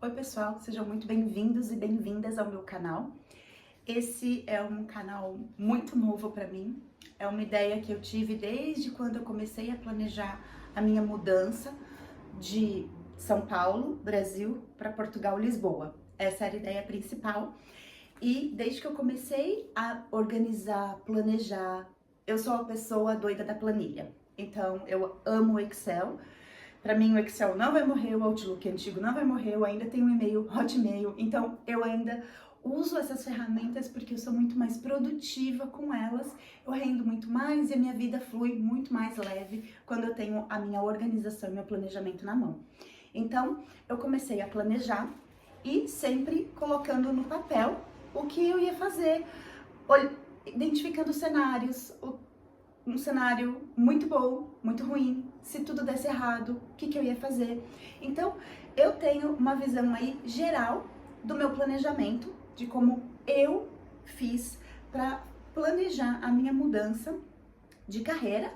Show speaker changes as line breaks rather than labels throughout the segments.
Oi pessoal, sejam muito bem-vindos e bem-vindas ao meu canal. Esse é um canal muito novo para mim, é uma ideia que eu tive desde quando eu comecei a planejar a minha mudança de São Paulo, Brasil, para Portugal, Lisboa. Essa era a ideia principal e desde que eu comecei a organizar, planejar, eu sou a pessoa doida da planilha. Então eu amo o Excel. Para mim o Excel não vai morrer, o Outlook antigo não vai morrer, eu ainda tenho um e-mail Hotmail, então eu ainda uso essas ferramentas porque eu sou muito mais produtiva com elas, eu rendo muito mais e a minha vida flui muito mais leve quando eu tenho a minha organização e meu planejamento na mão. Então eu comecei a planejar e sempre colocando no papel o que eu ia fazer, identificando cenários, um cenário muito bom, muito ruim, se tudo desse errado, o que eu ia fazer. Então, eu tenho uma visão aí geral do meu planejamento, de como eu fiz para planejar a minha mudança de carreira,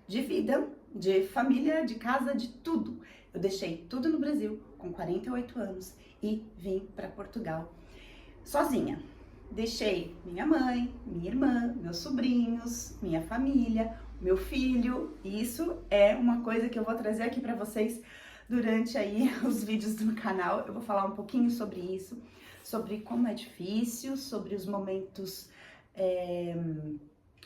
de vida, de família, de casa, de tudo. Eu deixei tudo no Brasil com 48 anos e vim para Portugal sozinha. Deixei minha mãe, minha irmã, meus sobrinhos, minha família, meu filho. Isso é uma coisa que eu vou trazer aqui para vocês durante aí os vídeos do canal. Eu vou falar um pouquinho sobre isso, sobre como é difícil, sobre os momentos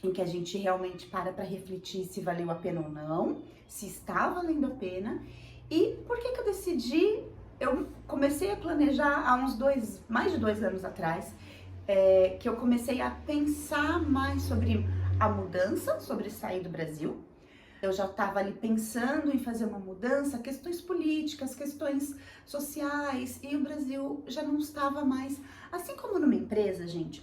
em que a gente realmente para refletir se valeu a pena ou não, se está valendo a pena e por que eu decidi. Eu comecei a planejar há mais de 2 anos atrás, que eu comecei a pensar mais sobre a mudança, sobre sair do Brasil. Eu já estava ali pensando em fazer uma mudança, questões políticas, questões sociais, e o Brasil já não estava mais, assim como numa empresa, gente,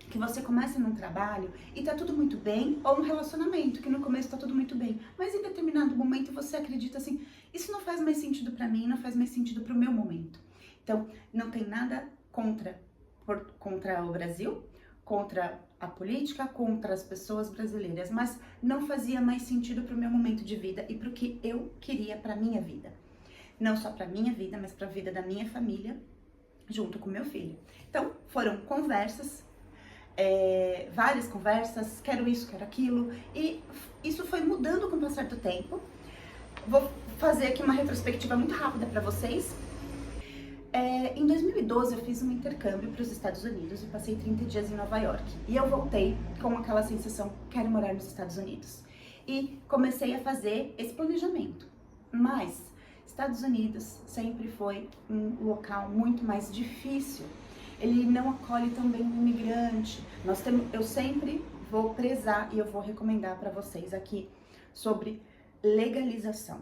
que você começa num trabalho e tá tudo muito bem, ou um relacionamento que no começo tá tudo muito bem, mas em determinado momento você acredita assim, isso não faz mais sentido para mim, não faz mais sentido para o meu momento. Então, não tem nada contra o Brasil, contra a política, contra as pessoas brasileiras, mas não fazia mais sentido para o meu momento de vida e para o que eu queria para minha vida. Não só para minha vida, mas para a vida da minha família, junto com meu filho. Então, foram conversas, várias conversas, quero isso, quero aquilo, e isso foi mudando com o passar do tempo. Vou fazer aqui uma retrospectiva muito rápida para vocês. Em 2012 eu fiz um intercâmbio para os Estados Unidos e passei 30 dias em Nova York. E eu voltei com aquela sensação, quero morar nos Estados Unidos. E comecei a fazer esse planejamento. Mas Estados Unidos sempre foi um local muito mais difícil. Ele não acolhe tão bem o imigrante. Eu sempre vou prezar e eu vou recomendar para vocês aqui sobre legalização.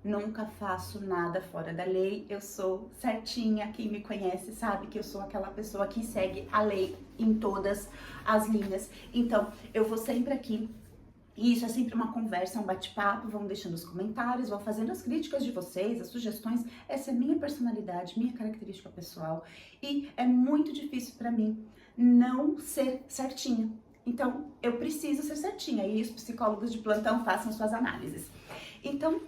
Nunca faço nada fora da lei, eu sou certinha, quem me conhece sabe que eu sou aquela pessoa que segue a lei em todas as linhas. Então, eu vou sempre aqui, e isso é sempre uma conversa, um bate-papo, vão deixando os comentários, vão fazendo as críticas de vocês, as sugestões. Essa é minha personalidade, minha característica pessoal, e é muito difícil para mim não ser certinha. Então, eu preciso ser certinha, e os psicólogos de plantão façam suas análises. Então,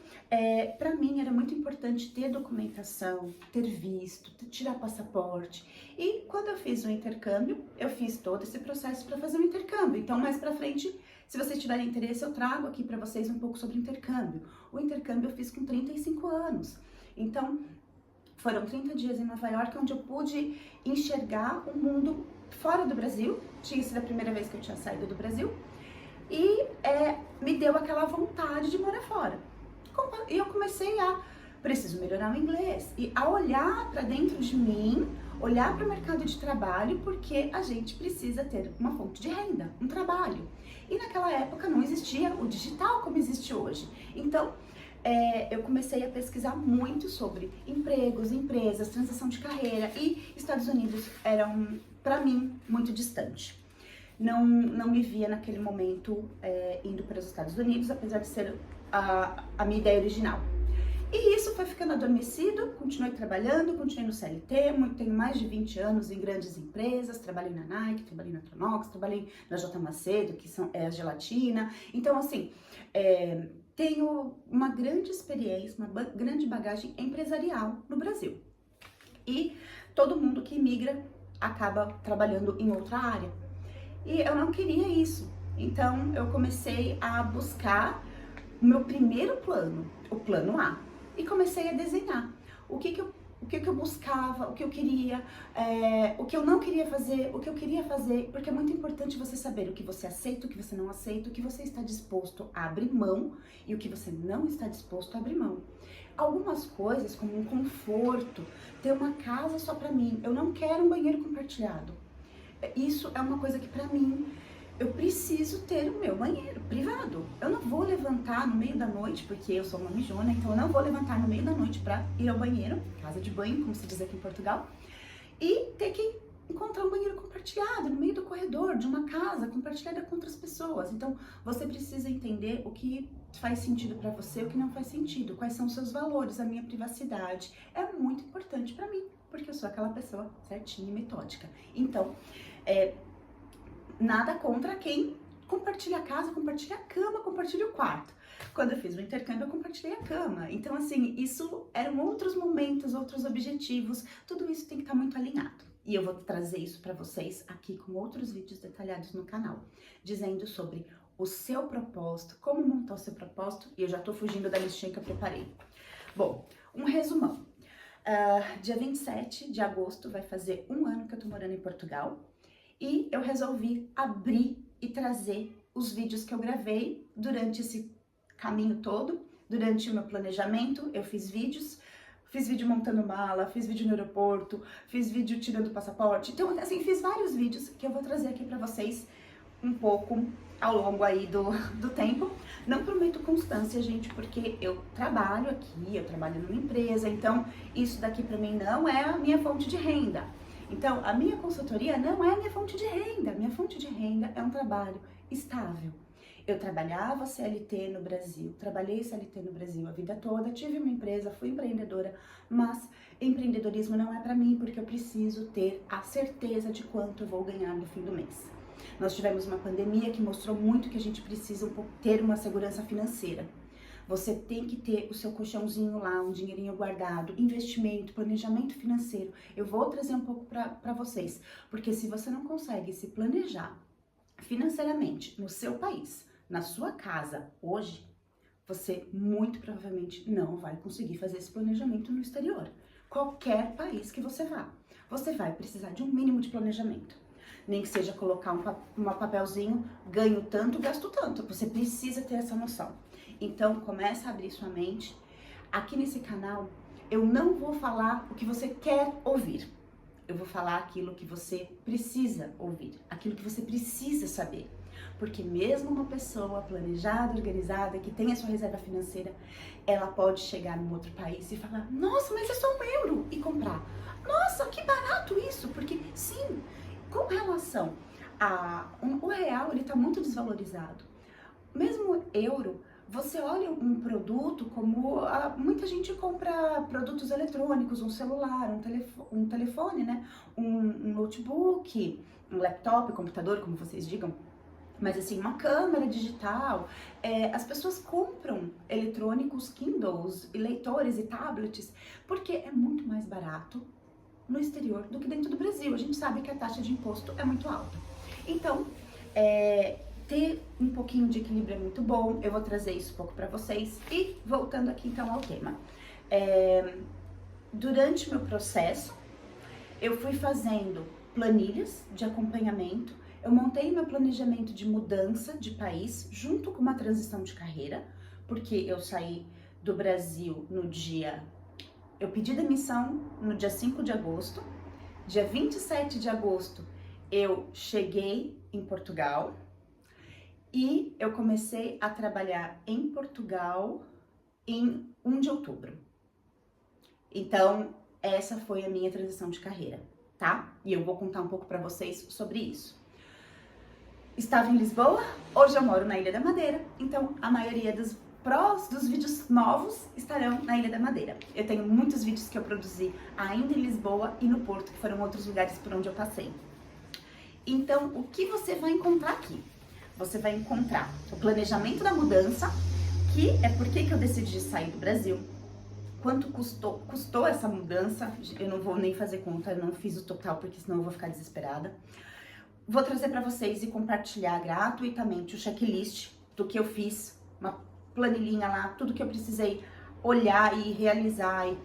para mim era muito importante ter documentação, ter visto, tirar passaporte. E quando eu fiz o intercâmbio, eu fiz todo esse processo para fazer o intercâmbio. Então, mais para frente, se vocês tiverem interesse, eu trago aqui para vocês um pouco sobre o intercâmbio. O intercâmbio eu fiz com 35 anos. Então, foram 30 dias em Nova York, onde eu pude enxergar o mundo fora do Brasil. Tinha sido a primeira vez que eu tinha saído do Brasil. E me deu aquela vontade de morar fora. E eu comecei preciso melhorar o inglês. E a olhar para dentro de mim, olhar para o mercado de trabalho, porque a gente precisa ter uma fonte de renda, um trabalho. E naquela época não existia o digital como existe hoje. Então, eu comecei a pesquisar muito sobre empregos, empresas, transição de carreira, e Estados Unidos era, para mim, muito distante. Não me via naquele momento indo para os Estados Unidos, apesar de ser a minha ideia original. E isso foi ficando adormecido, continuei trabalhando, continuei no CLT, tenho mais de 20 anos em grandes empresas, trabalhei na Nike, trabalhei na Tronox, trabalhei na J. Macedo, que é a gelatina. Então, assim, tenho uma grande experiência, uma grande bagagem empresarial no Brasil. E todo mundo que migra acaba trabalhando em outra área. E eu não queria isso. Então eu comecei a buscar o meu primeiro plano, o plano A, e comecei a desenhar o que eu buscava, o que eu queria, o que eu não queria fazer, o que eu queria fazer, porque é muito importante você saber o que você aceita, o que você não aceita, o que você está disposto a abrir mão e o que você não está disposto a abrir mão. Algumas coisas, como um conforto, ter uma casa só pra mim, eu não quero um banheiro compartilhado. Isso é uma coisa que pra mim, eu preciso ter o meu banheiro privado. Eu não vou levantar no meio da noite, porque eu sou uma mijona, então eu não vou levantar no meio da noite pra ir ao banheiro, casa de banho, como se diz aqui em Portugal, e ter que encontrar um banheiro compartilhado no meio do corredor de uma casa compartilhada com outras pessoas. Então, você precisa entender o que faz sentido pra você, o que não faz sentido, quais são os seus valores, a minha privacidade. É muito importante pra mim, porque eu sou aquela pessoa certinha e metódica. Então, nada contra quem compartilha a casa, compartilha a cama, compartilha o quarto. Quando eu fiz o intercâmbio, eu compartilhei a cama. Então, assim, isso eram outros momentos, outros objetivos. Tudo isso tem que estar muito alinhado. E eu vou trazer isso para vocês aqui com outros vídeos detalhados no canal, dizendo sobre o seu propósito, como montar o seu propósito. E eu já tô fugindo da listinha que eu preparei. Bom, um resumão. Dia 27 de agosto vai fazer um ano que eu tô morando em Portugal. E eu resolvi abrir e trazer os vídeos que eu gravei durante esse caminho todo, durante o meu planejamento. Eu fiz vídeo montando mala, fiz vídeo no aeroporto, fiz vídeo tirando o passaporte. Então, assim, fiz vários vídeos que eu vou trazer aqui pra vocês um pouco ao longo aí do tempo. Não prometo constância, gente, porque eu trabalho aqui, eu trabalho numa empresa, então isso daqui pra mim não é a minha fonte de renda. Então, a minha consultoria não é a minha fonte de renda. Minha fonte de renda é um trabalho estável. Eu trabalhava CLT no Brasil, trabalhei CLT no Brasil a vida toda, tive uma empresa, fui empreendedora, mas empreendedorismo não é para mim, porque eu preciso ter a certeza de quanto eu vou ganhar no fim do mês. Nós tivemos uma pandemia que mostrou muito que a gente precisa ter uma segurança financeira. Você tem que ter o seu colchãozinho lá, um dinheirinho guardado, investimento, planejamento financeiro. Eu vou trazer um pouco para vocês, porque se você não consegue se planejar financeiramente no seu país, na sua casa, hoje, você muito provavelmente não vai conseguir fazer esse planejamento no exterior. Qualquer país que você vá, você vai precisar de um mínimo de planejamento. Nem que seja colocar um papelzinho, ganho tanto, gasto tanto. Você precisa ter essa noção. Então, começa a abrir sua mente. Aqui nesse canal, eu não vou falar o que você quer ouvir. Eu vou falar aquilo que você precisa ouvir, aquilo que você precisa saber. Porque mesmo uma pessoa planejada, organizada, que tem a sua reserva financeira, ela pode chegar num outro país e falar: nossa, mas é só €1 e comprar. Nossa, que barato isso! Porque sim, com relação o real, ele está muito desvalorizado. Mesmo euro, você olha um produto como muita gente compra produtos eletrônicos, um celular, um telefone, né? Um notebook, um laptop, computador, como vocês digam. Mas assim, uma câmera digital. As pessoas compram eletrônicos, Kindles, e leitores e tablets, porque é muito mais barato no exterior do que dentro do Brasil. A gente sabe que a taxa de imposto é muito alta. Então, ter um pouquinho de equilíbrio é muito bom. Eu vou trazer isso um pouco para vocês. E voltando aqui então ao tema. Durante o meu processo, eu fui fazendo planilhas de acompanhamento. Eu montei meu planejamento de mudança de país junto com uma transição de carreira, porque eu saí do Brasil eu pedi demissão no dia 5 de agosto. Dia 27 de agosto, eu cheguei em Portugal e eu comecei a trabalhar em Portugal em 1 de outubro. Então, essa foi a minha transição de carreira, tá? E eu vou contar um pouco pra vocês sobre isso. Estava em Lisboa, hoje eu moro na Ilha da Madeira, então a maioria dos vídeos novos estarão na Ilha da Madeira. Eu tenho muitos vídeos que eu produzi ainda em Lisboa e no Porto, que foram outros lugares por onde eu passei. Então, o que você vai encontrar aqui? Você vai encontrar o planejamento da mudança, que é por que eu decidi sair do Brasil. quanto custou essa mudança. Eu não vou nem fazer conta, eu não fiz o total, porque senão eu vou ficar desesperada. Vou trazer para vocês e compartilhar gratuitamente o checklist do que eu fiz, uma planilhinha lá, tudo que eu precisei olhar e realizar e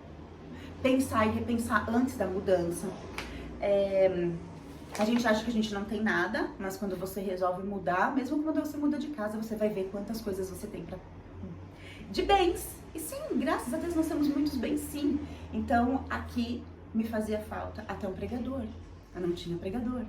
pensar e repensar antes da mudança. A gente acha que a gente não tem nada, mas quando você resolve mudar, mesmo quando você muda de casa, você vai ver quantas coisas você tem de bens. E sim, graças a Deus nós temos muitos bens, sim. Então aqui me fazia falta até um pregador. Eu não tinha pregador.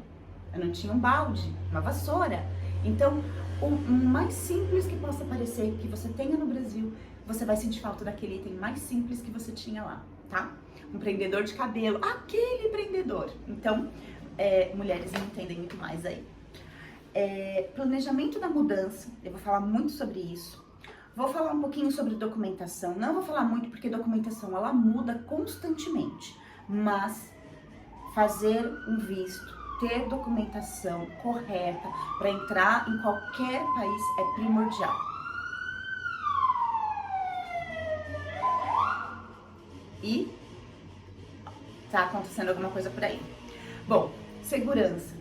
Eu não tinha um balde, uma vassoura. Então, o mais simples que possa parecer que você tenha no Brasil, você vai sentir falta daquele item mais simples que você tinha lá, tá? Um prendedor de cabelo, aquele prendedor. Então, mulheres me entendem muito mais aí. Planejamento da mudança, eu vou falar muito sobre isso. Vou falar um pouquinho sobre documentação. Não vou falar muito porque documentação ela muda constantemente, mas fazer um visto, ter documentação correta para entrar em qualquer país é primordial. E tá acontecendo alguma coisa por aí. Bom, segurança.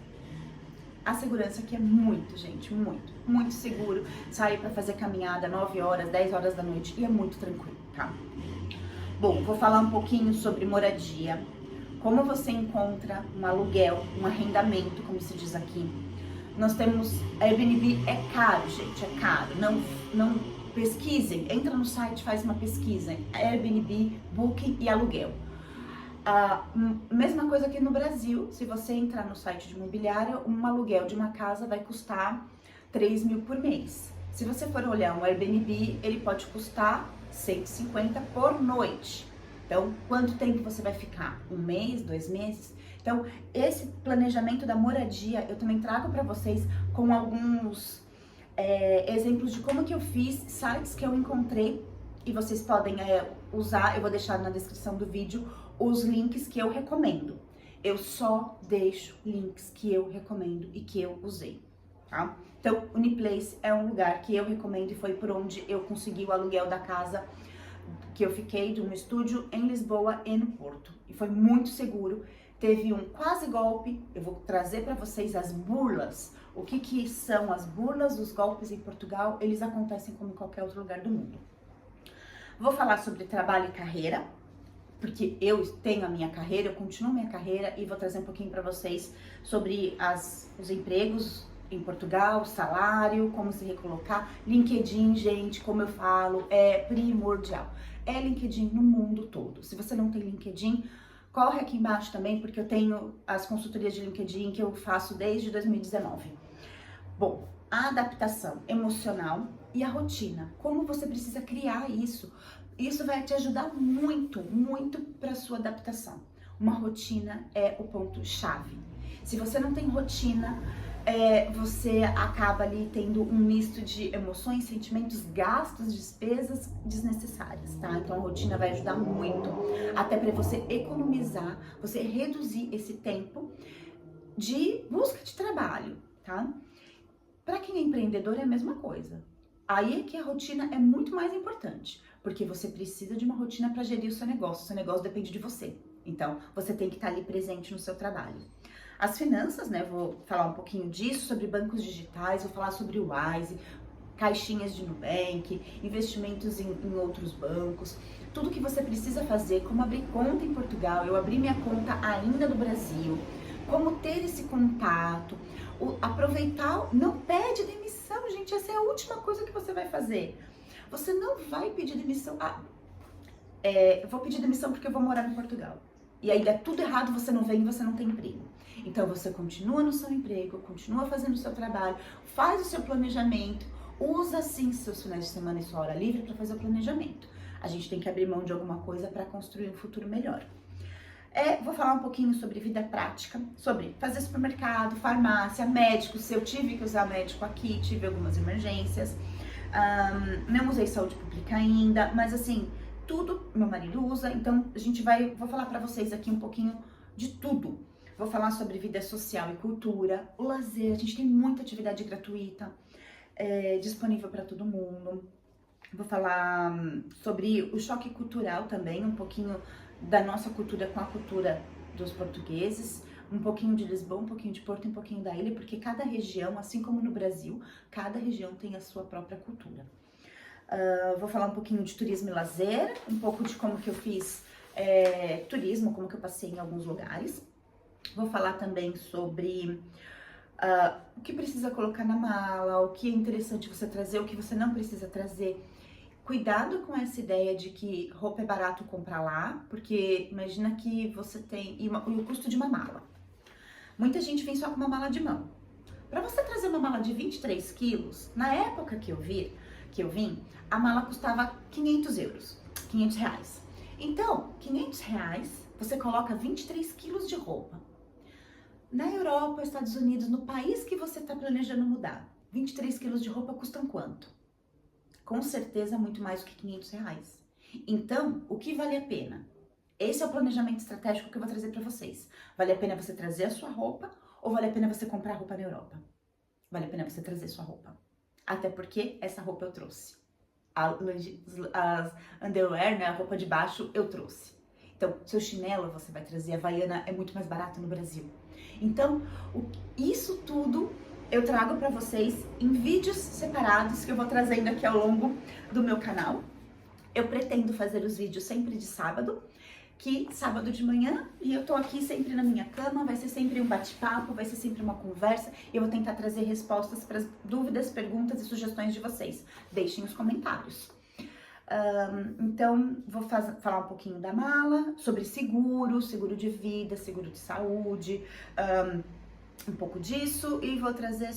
A segurança aqui é muito, gente, muito seguro. Sair para fazer caminhada 9 horas, 10 horas da noite e é muito tranquilo, tá? Bom, vou falar um pouquinho sobre moradia. Como você encontra um aluguel, um arrendamento, como se diz aqui. Nós temos, Airbnb é caro, gente, é caro. Não pesquisem, entra no site, faz uma pesquisa. Airbnb, Booking e aluguel. Mesma coisa aqui no Brasil, se você entrar no site de imobiliária, um aluguel de uma casa vai custar 3 mil por mês. Se você for olhar um Airbnb, ele pode custar 150 por noite. Então, quanto tempo você vai ficar? 1 mês, 2 meses? Então, esse planejamento da moradia, eu também trago para vocês com alguns exemplos de como que eu fiz, sites que eu encontrei e vocês podem usar, eu vou deixar na descrição do vídeo os links que eu recomendo. Eu só deixo links que eu recomendo e que eu usei, tá? Então, Uniplace é um lugar que eu recomendo e foi por onde eu consegui o aluguel da casa que eu fiquei, de um estúdio em Lisboa e no Porto. E foi muito seguro. Teve um quase golpe, eu vou trazer para vocês as burlas. O que são as burlas, os golpes em Portugal? Eles acontecem como em qualquer outro lugar do mundo. Vou falar sobre trabalho e carreira, porque eu tenho a minha carreira, eu continuo minha carreira e vou trazer um pouquinho para vocês sobre os empregos em Portugal, salário, como se recolocar. LinkedIn, gente, como eu falo, é primordial. É LinkedIn no mundo todo. Se você não tem LinkedIn, corre aqui embaixo também, porque eu tenho as consultorias de LinkedIn que eu faço desde 2019. Bom, a adaptação emocional e a rotina. Como você precisa criar isso? Isso vai te ajudar muito para sua adaptação. Uma rotina é o ponto-chave. Se você não tem rotina, você acaba ali tendo um misto de emoções, sentimentos, gastos, despesas desnecessárias, tá? Então a rotina vai ajudar muito, até para você economizar, você reduzir esse tempo de busca de trabalho, tá? Para quem é empreendedor é a mesma coisa. Aí é que a rotina é muito mais importante, porque você precisa de uma rotina para gerir o seu negócio depende de você. Então, você tem que estar ali presente no seu trabalho. As finanças, né, vou falar um pouquinho disso, sobre bancos digitais, vou falar sobre o Wise, caixinhas de Nubank, investimentos em outros bancos, tudo que você precisa fazer, como abrir conta em Portugal, eu abri minha conta ainda no Brasil, como ter esse contato, aproveitar, não pede demissão, gente, essa é a última coisa que você vai fazer. Você não vai pedir demissão, vou pedir demissão porque eu vou morar em Portugal. E aí dá tudo errado, você não vem e você não tem emprego. Então você continua no seu emprego, continua fazendo o seu trabalho, faz o seu planejamento, usa sim seus finais de semana e sua hora livre para fazer o planejamento. A gente tem que abrir mão de alguma coisa para construir um futuro melhor. Vou falar um pouquinho sobre vida prática, sobre fazer supermercado, farmácia, médico, se eu tive que usar médico aqui, tive algumas emergências. Não usei saúde pública ainda, mas assim, tudo meu marido usa, então vou falar para vocês aqui um pouquinho de tudo. Vou falar sobre vida social e cultura, o lazer, a gente tem muita atividade gratuita disponível para todo mundo. Vou falar sobre o choque cultural também, um pouquinho da nossa cultura com a cultura dos portugueses, um pouquinho de Lisboa, um pouquinho de Porto, um pouquinho da ilha, porque cada região, assim como no Brasil, cada região tem a sua própria cultura. Vou falar um pouquinho de turismo e lazer, um pouco de como que eu fiz turismo, como que eu passei em alguns lugares. Vou falar também sobre o que precisa colocar na mala, o que é interessante você trazer, o que você não precisa trazer. Cuidado com essa ideia de que roupa é barato comprar lá, porque imagina que você tem e o custo de uma mala. Muita gente vem só com uma mala de mão. Para você trazer uma mala de 23 quilos, na época que eu vim, a mala custava 500 euros, 500 reais. Então, 500 reais, você coloca 23 quilos de roupa. Na Europa, Estados Unidos, no país que você está planejando mudar, 23 quilos de roupa custam quanto? Com certeza muito mais do que 500 reais. Então, o que vale a pena? Esse é o planejamento estratégico que eu vou trazer para vocês. Vale a pena você trazer a sua roupa ou vale a pena você comprar roupa na Europa? Vale a pena você trazer sua roupa. Até porque essa roupa eu trouxe. As underwear, né, a roupa de baixo, eu trouxe. Então, seu chinelo você vai trazer, a Havaiana é muito mais barato no Brasil. Então, isso tudo eu trago para vocês em vídeos separados que eu vou trazendo aqui ao longo do meu canal. Eu pretendo fazer os vídeos sempre de sábado, que sábado de manhã, e eu tô aqui sempre na minha cama, vai ser sempre um bate-papo, vai ser sempre uma conversa, e eu vou tentar trazer respostas para as dúvidas, perguntas e sugestões de vocês. Deixem os comentários. Então, vou falar um pouquinho da mala, sobre seguro de vida, seguro de saúde, um pouco disso, e vou trazer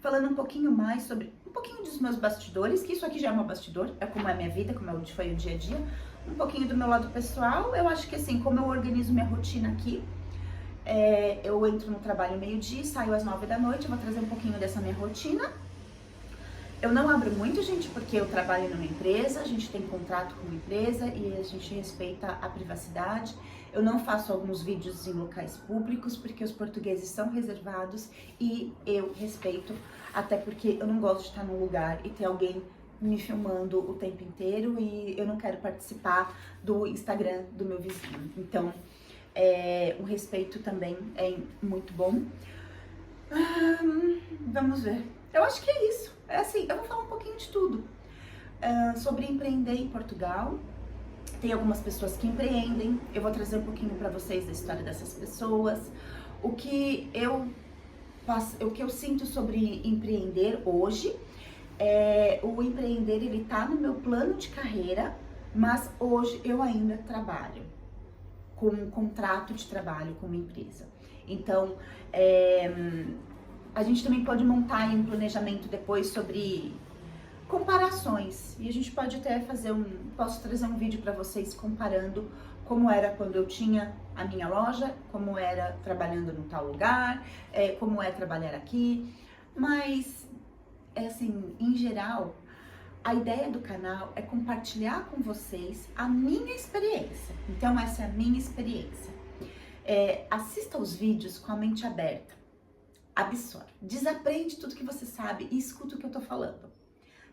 falando um pouquinho mais sobre um pouquinho dos meus bastidores, que isso aqui já é um bastidor, é como é a minha vida, como foi o dia a dia, um pouquinho do meu lado pessoal. Eu acho que assim, como eu organizo minha rotina aqui, eu entro no trabalho meio-dia, saio às 9 da noite, eu vou trazer um pouquinho dessa minha rotina. Eu não abro muito, gente, porque eu trabalho numa empresa, a gente tem contrato com uma empresa e a gente respeita a privacidade. Eu não faço alguns vídeos em locais públicos, porque os portugueses são reservados e eu respeito, até porque eu não gosto de estar num lugar e ter alguém me filmando o tempo inteiro e eu não quero participar do Instagram do meu vizinho. Então, o respeito também é muito bom. Vamos ver. Eu acho que é isso. É assim, eu vou falar um pouquinho de tudo. Sobre empreender em Portugal. Tem algumas pessoas que empreendem. Eu vou trazer um pouquinho para vocês da história dessas pessoas. O que eu sinto sobre empreender hoje. O empreender, ele tá no meu plano de carreira, mas hoje eu ainda trabalho com um contrato de trabalho com uma empresa. Então, a gente também pode montar aí um planejamento depois sobre comparações. E a gente pode até posso trazer um vídeo para vocês comparando como era quando eu tinha a minha loja, como era trabalhando no tal lugar, como é trabalhar aqui. Mas, assim, em geral, a ideia do canal é compartilhar com vocês a minha experiência. Então, essa é a minha experiência. Assista os vídeos com a mente aberta. Absorve, desaprende tudo que você sabe e escuta o que eu tô falando,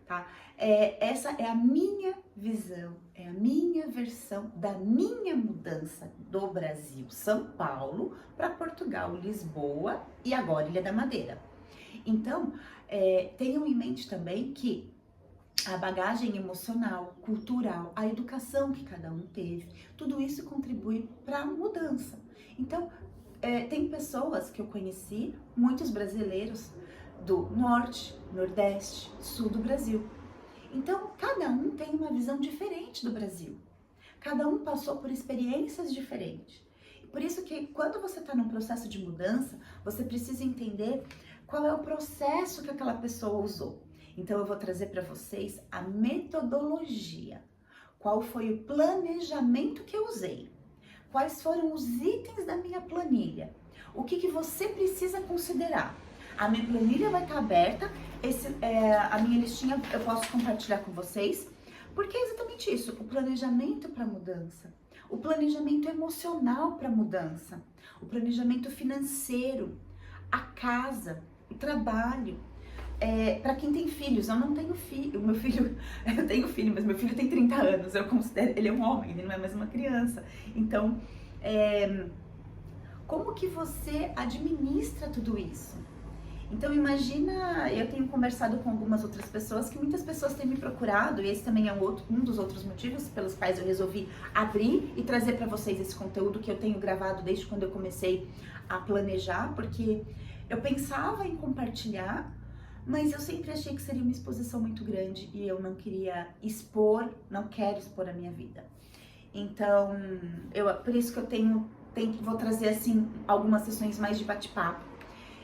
tá? Essa é a minha visão, é a minha versão da minha mudança do Brasil, São Paulo, para Portugal, Lisboa e agora Ilha da Madeira. Então, tenham em mente também que a bagagem emocional, cultural, a educação que cada um teve, tudo isso contribui para a mudança. Então, tem pessoas que eu conheci, muitos brasileiros do norte, nordeste, sul do Brasil. Então, cada um tem uma visão diferente do Brasil. Cada um passou por experiências diferentes. Por isso que quando você está num processo de mudança, você precisa entender qual é o processo que aquela pessoa usou. Então, eu vou trazer para vocês a metodologia. Qual foi o planejamento que eu usei? Quais foram os itens da minha planilha? O que você precisa considerar? A minha planilha vai estar aberta, a minha listinha eu posso compartilhar com vocês, porque é exatamente isso, o planejamento para mudança, o planejamento emocional para mudança, o planejamento financeiro, a casa, o trabalho, Para quem tem filhos, eu não tenho filho, o meu filho, eu tenho filho, mas meu filho tem 30 anos, eu considero, ele é um homem, ele não é mais uma criança. Então, como que você administra tudo isso? Então imagina, eu tenho conversado com algumas outras pessoas, que muitas pessoas têm me procurado, e esse também é um dos outros motivos pelos quais eu resolvi abrir e trazer para vocês esse conteúdo que eu tenho gravado desde quando eu comecei a planejar, porque eu pensava em compartilhar, mas eu sempre achei que seria uma exposição muito grande e eu não queria expor, não quero expor a minha vida. Então, por isso que eu vou trazer assim algumas sessões mais de bate-papo.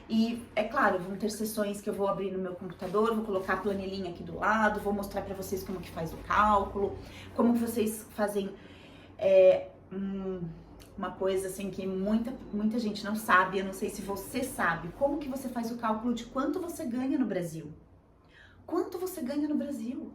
E é claro, vão ter sessões que eu vou abrir no meu computador, vou colocar a planilhinha aqui do lado, vou mostrar para vocês como que faz o cálculo, como vocês fazem uma coisa assim que muita gente não sabe, eu não sei se você sabe, como que você faz o cálculo de quanto você ganha no Brasil. Quanto você ganha no Brasil?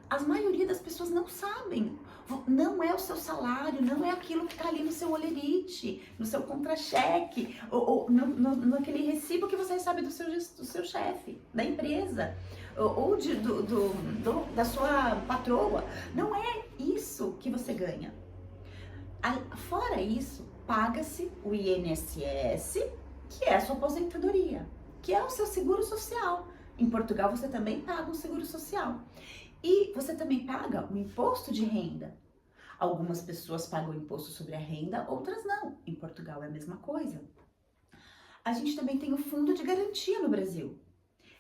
A maioria das pessoas não sabem. Não é o seu salário, não é aquilo que está ali no seu olerite, no seu contra-cheque, ou naquele recibo que você recebe do seu chefe, da empresa, ou da sua patroa. Não é isso que você ganha. Fora isso, paga-se o INSS, que é a sua aposentadoria, que é o seu seguro social. Em Portugal você também paga um seguro social. E você também paga o imposto de renda. Algumas pessoas pagam o imposto sobre a renda, outras não. Em Portugal é a mesma coisa. A gente também tem o fundo de garantia no Brasil.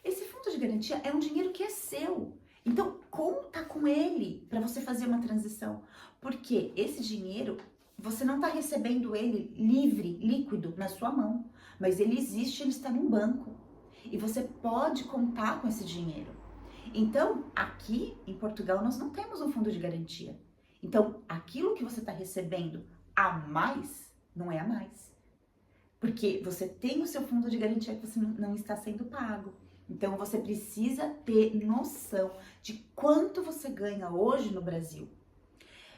Esse fundo de garantia é um dinheiro que é seu. Então, conta com ele para você fazer uma transição. Porque esse dinheiro, você não está recebendo ele livre, líquido, na sua mão. Mas ele existe, ele está num banco. E você pode contar com esse dinheiro. Então, aqui em Portugal, nós não temos um fundo de garantia. Então, aquilo que você está recebendo a mais, não é a mais. Porque você tem o seu fundo de garantia que você não está sendo pago. Então, você precisa ter noção de quanto você ganha hoje no Brasil.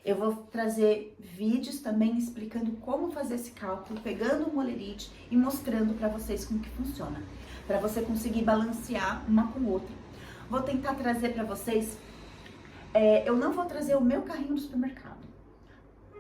Eu vou trazer vídeos também explicando como fazer esse cálculo, pegando o molerite e mostrando para vocês como que funciona. Para você conseguir balancear uma com outra. Vou tentar trazer para vocês, eu não vou trazer o meu carrinho do supermercado.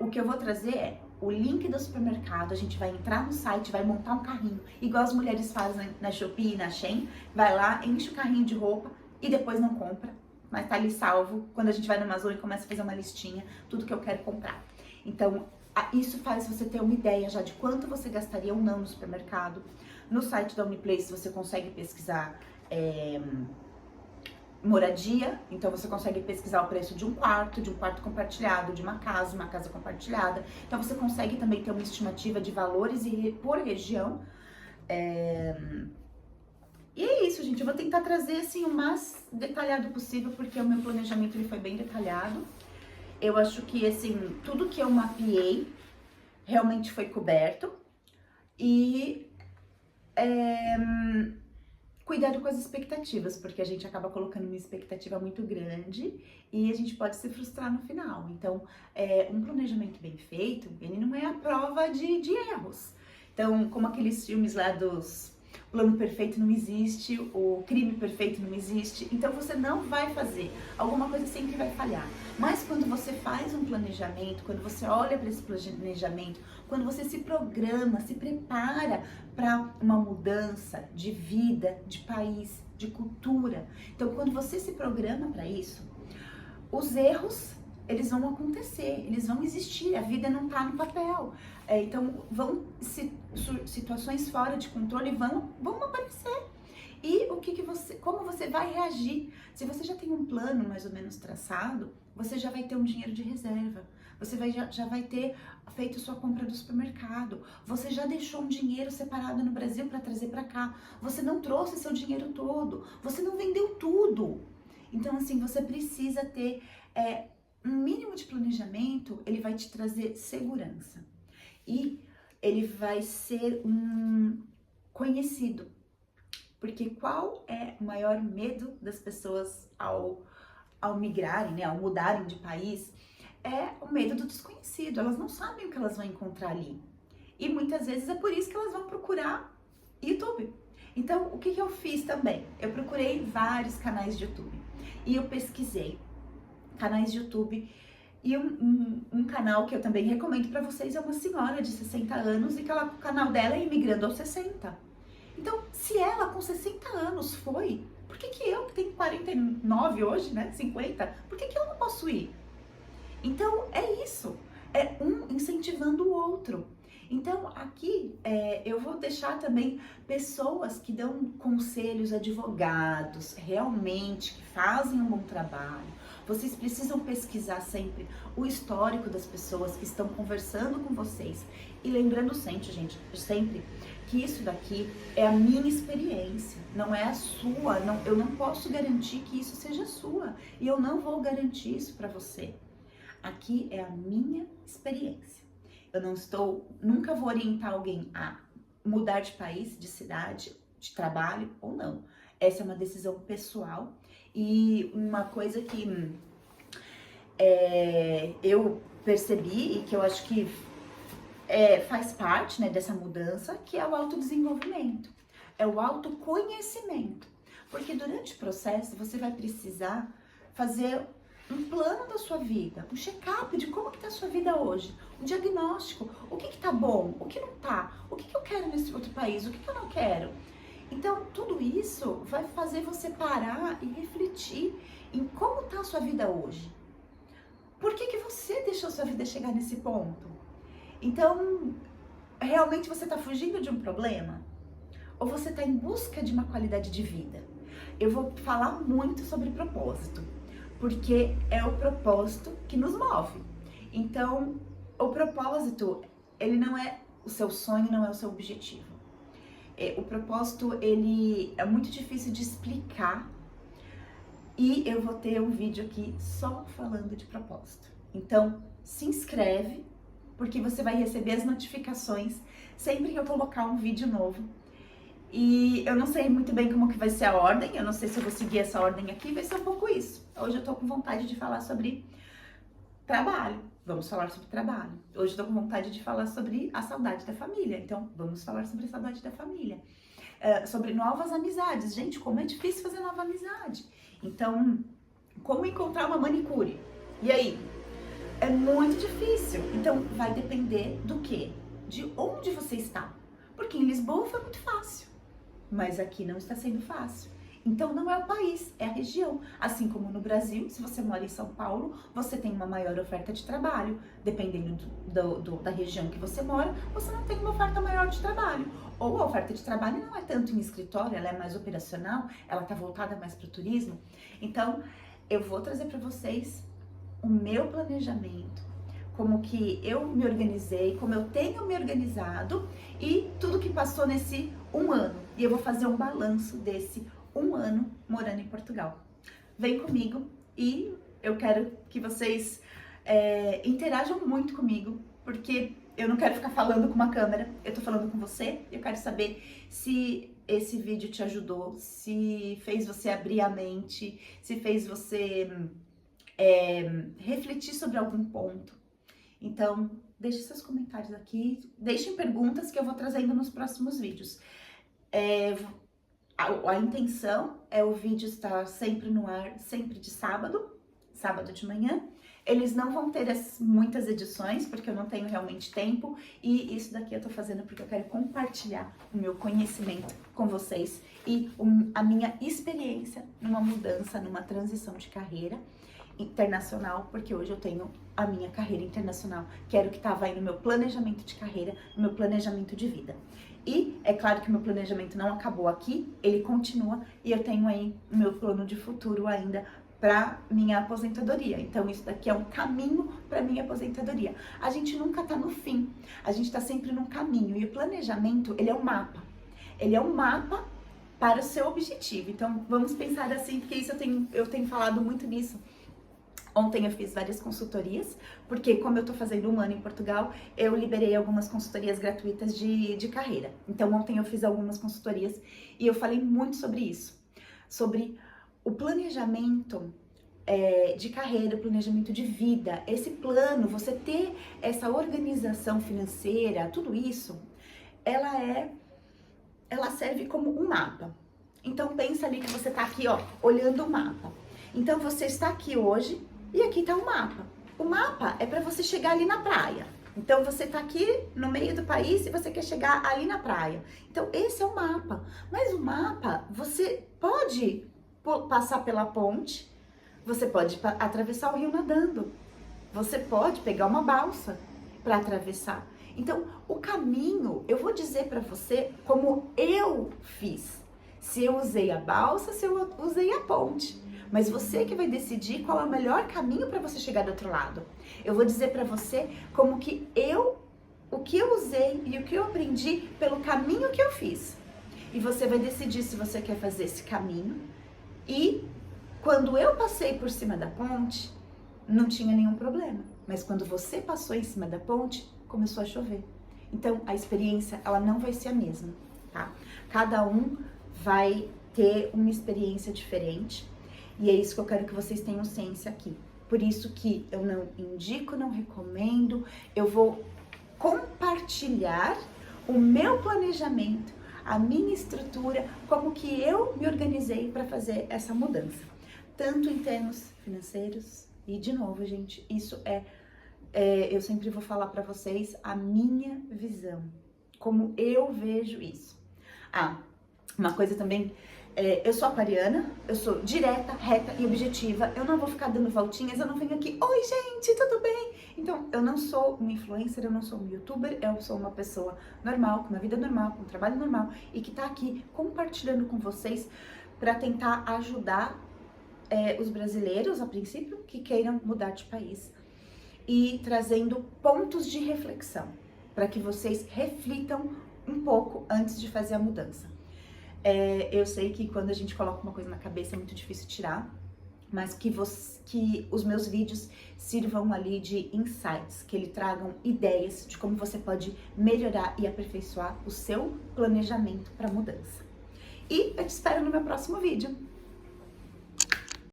O que eu vou trazer é o link do supermercado, a gente vai entrar no site, vai montar um carrinho, igual as mulheres fazem na Shopee e na Shein, vai lá, enche o carrinho de roupa e depois não compra, mas tá ali salvo, quando a gente vai no Amazon e começa a fazer uma listinha, tudo que eu quero comprar. Então, isso faz você ter uma ideia já de quanto você gastaria ou não no supermercado. No site da Uniplace você consegue pesquisar moradia, então você consegue pesquisar o preço de um quarto compartilhado, de uma casa compartilhada. Então você consegue também ter uma estimativa de valores por região. E é isso, gente. Eu vou tentar trazer assim o mais detalhado possível, porque o meu planejamento ele foi bem detalhado. Eu acho que assim, tudo que eu mapeei realmente foi coberto. E cuidado com as expectativas, porque a gente acaba colocando uma expectativa muito grande e a gente pode se frustrar no final. Então, um planejamento bem feito, ele não é a prova de erros. Então, como aqueles filmes lá dos Plano Perfeito não existe, o Crime Perfeito não existe, então você não vai fazer, alguma coisa sempre vai falhar. Mas quando você faz um planejamento, quando você olha para esse planejamento, quando você se programa, se prepara para uma mudança de vida, de país, de cultura. Então, quando você se programa para isso, os erros, eles vão acontecer, eles vão existir, a vida não está no papel. Então, situações fora de controle vão aparecer. E como você vai reagir? Se você já tem um plano mais ou menos traçado, você já vai ter um dinheiro de reserva. Você já vai ter feito sua compra do supermercado. Você já deixou um dinheiro separado no Brasil para trazer para cá. Você não trouxe seu dinheiro todo. Você não vendeu tudo. Então, assim, você precisa ter um mínimo de planejamento. Ele vai te trazer segurança. E ele vai ser conhecido. Porque qual é o maior medo das pessoas ao migrarem, né, ao mudarem de país? É o medo do desconhecido. Elas não sabem o que elas vão encontrar ali. E muitas vezes é por isso que elas vão procurar YouTube. Então, o que eu fiz também? Eu procurei vários canais de YouTube e eu pesquisei canais de YouTube e um canal que eu também recomendo para vocês é uma senhora de 60 anos e que o canal dela é Imigrando aos 60. Então, se ela com 60 anos foi, por que eu que tenho 49 hoje, né, 50, por que eu não posso ir? Então, é isso, é um incentivando o outro. Então, aqui eu vou deixar também pessoas que dão conselhos, advogados, realmente, que fazem um bom trabalho. Vocês precisam pesquisar sempre o histórico das pessoas que estão conversando com vocês. E lembrando sempre, gente, sempre que isso daqui é a minha experiência, não é a sua. Não, eu não posso garantir que isso seja sua. E eu não vou garantir isso para você. Aqui é a minha experiência. Eu não estou, nunca vou orientar alguém a mudar de país, de cidade, de trabalho ou não. Essa é uma decisão pessoal e uma coisa que eu percebi e que eu acho que faz parte, né, dessa mudança, que é o autodesenvolvimento, é o autoconhecimento. Porque durante o processo você vai precisar fazer um plano da sua vida, um check-up de como que tá a sua vida hoje, um diagnóstico, o que tá bom, o que não tá, o que eu quero nesse outro país, o que eu não quero. Então, tudo isso vai fazer você parar e refletir em como tá a sua vida hoje. Por que você deixou a sua vida chegar nesse ponto? Então, realmente você tá fugindo de um problema? Ou você tá em busca de uma qualidade de vida? Eu vou falar muito sobre propósito, porque é o propósito que nos move. Então, o propósito, ele não é o seu sonho, não é o seu objetivo. O propósito, ele é muito difícil de explicar e eu vou ter um vídeo aqui só falando de propósito. Então, se inscreve, porque você vai receber as notificações sempre que eu colocar um vídeo novo. E eu não sei muito bem como que vai ser a ordem, eu não sei se eu vou seguir essa ordem aqui, vai ser um pouco isso. Hoje eu tô com vontade de falar sobre trabalho, vamos falar sobre trabalho. Hoje eu tô com vontade de falar sobre a saudade da família, então vamos falar sobre a saudade da família. Sobre novas amizades, gente, como é difícil fazer nova amizade. Então, como encontrar uma manicure? E aí? É muito difícil, então vai depender do quê? De onde você está. Porque em Lisboa foi muito fácil, mas aqui não está sendo fácil. Então não é o país, é a região. Assim como no Brasil, se você mora em São Paulo, você tem uma maior oferta de trabalho. Dependendo da região que você mora, você não tem uma oferta maior de trabalho. Ou a oferta de trabalho não é tanto em escritório, ela é mais operacional, ela está voltada mais para o turismo. Então, eu vou trazer para vocês o meu planejamento, como que eu me organizei, como eu tenho me organizado e tudo que passou nesse um ano. E eu vou fazer um balanço desse um ano morando em Portugal. Vem comigo e eu quero que vocês interajam muito comigo, porque eu não quero ficar falando com uma câmera, eu tô falando com você. Eu quero saber se esse vídeo te ajudou, se fez você abrir a mente, se fez você refletir sobre algum ponto. Então, deixe seus comentários aqui, deixem perguntas que eu vou trazendo nos próximos vídeos. A intenção é o vídeo estar sempre no ar, sempre de sábado de manhã. Eles não vão ter muitas edições, porque eu não tenho realmente tempo, e isso daqui eu tô fazendo porque eu quero compartilhar o meu conhecimento com vocês e a minha experiência numa mudança, numa transição de carreira internacional, porque hoje eu tenho a minha carreira internacional, que era o que estava aí no meu planejamento de carreira, no meu planejamento de vida. E é claro que o meu planejamento não acabou aqui, ele continua e eu tenho aí o meu plano de futuro ainda para minha aposentadoria. Então isso daqui é um caminho para minha aposentadoria. A gente nunca tá no fim, a gente tá sempre num caminho e o planejamento, ele é um mapa. Ele é um mapa para o seu objetivo. Então vamos pensar assim, porque isso eu tenho falado muito nisso. Ontem eu fiz várias consultorias, porque como eu tô fazendo um ano em Portugal, eu liberei algumas consultorias gratuitas de carreira. Então ontem eu fiz algumas consultorias e eu falei muito sobre isso, sobre o planejamento de carreira, o planejamento de vida, esse plano, você ter essa organização financeira, tudo isso, ela é ela serve como um mapa. Então pensa ali que você tá aqui, ó, olhando o mapa. Então você está aqui hoje e aqui tá o mapa. O mapa é para você chegar ali na praia. Então você tá aqui no meio do país e você quer chegar ali na praia. Então esse é o mapa. Mas o mapa, você pode passar pela ponte, você pode atravessar o rio nadando. Você pode pegar uma balsa para atravessar. Então, o caminho, eu vou dizer para você como eu fiz. Se eu usei a balsa, se eu usei a ponte. Mas você que vai decidir qual é o melhor caminho para você chegar do outro lado. Eu vou dizer para você como que o que eu usei e o que eu aprendi pelo caminho que eu fiz. E você vai decidir se você quer fazer esse caminho. E quando eu passei por cima da ponte, não tinha nenhum problema. Mas quando você passou em cima da ponte, começou a chover. Então, a experiência, ela não vai ser a mesma, tá? Cada um vai ter uma experiência diferente. E é isso que eu quero que vocês tenham ciência aqui. Por isso que eu não indico, não recomendo. Eu vou compartilhar o meu planejamento, a minha estrutura, como que eu me organizei para fazer essa mudança. Tanto em termos financeiros, e de novo, gente, isso eu sempre vou falar para vocês a minha visão, como eu vejo isso. Uma coisa também, eu sou aquariana, eu sou direta, reta e objetiva, eu não vou ficar dando voltinhas, eu não venho aqui, oi gente, tudo bem? Então, eu não sou uma influencer, eu não sou um youtuber, eu sou uma pessoa normal, com uma vida normal, com um trabalho normal e que tá aqui compartilhando com vocês para tentar ajudar os brasileiros, a princípio, que queiram mudar de país e trazendo pontos de reflexão para que vocês reflitam um pouco antes de fazer a mudança. Eu sei que quando a gente coloca uma coisa na cabeça é muito difícil tirar, mas que os meus vídeos sirvam ali de insights, que eles tragam ideias de como você pode melhorar e aperfeiçoar o seu planejamento para mudança. E eu te espero no meu próximo vídeo.